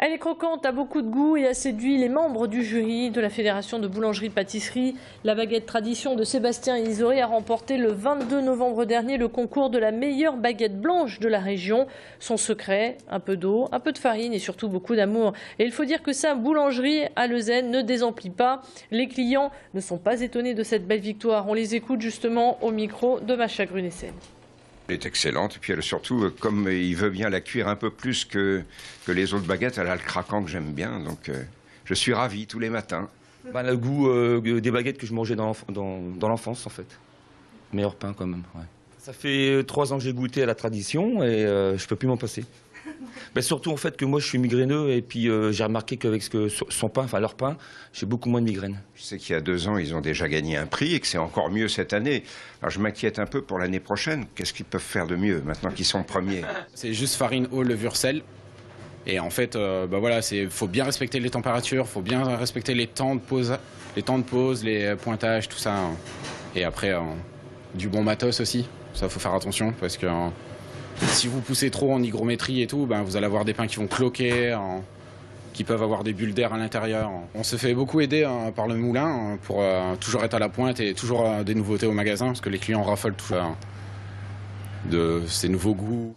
Elle est croquante, a beaucoup de goût et a séduit les membres du jury de la Fédération de boulangerie-pâtisserie. La baguette tradition de Sébastien Isoré a remporté le 22 novembre dernier le concours de la meilleure baguette blanche de la région. Son secret, un peu d'eau, un peu de farine et surtout beaucoup d'amour. Et il faut dire que sa boulangerie à Leuzen ne désemplit pas. Les clients ne sont pas étonnés de cette belle victoire. On les écoute justement au micro de Macha Grunessen. Elle est excellente et puis elle, surtout comme il veut bien la cuire un peu plus que les autres baguettes, elle a le craquant que j'aime bien, donc je suis ravi tous les matins. Elle a le goût des baguettes que je mangeais dans l'enfance en fait. Meilleur pain quand même. Ouais. Ça fait 3 ans que j'ai goûté à la tradition et je peux plus m'en passer. Surtout en fait que moi je suis migraineux et puis j'ai remarqué qu'avec son pain, enfin leur pain, j'ai beaucoup moins de migraines. Je sais qu'il y a 2 ans ils ont déjà gagné un prix et que c'est encore mieux cette année. Alors je m'inquiète un peu pour l'année prochaine. Qu'est-ce qu'ils peuvent faire de mieux maintenant qu'ils sont premiers? C'est juste farine, eau, levure, sel. Et en fait, voilà, faut bien respecter les températures, faut bien respecter les temps de pause, les pointages, tout ça. Et après, du bon matos aussi. Ça, faut faire attention parce que si vous poussez trop en hygrométrie et tout, vous allez avoir des pains qui vont cloquer, qui peuvent avoir des bulles d'air à l'intérieur. On se fait beaucoup aider par le moulin pour toujours être à la pointe et toujours des nouveautés au magasin parce que les clients raffolent toujours de ces nouveaux goûts.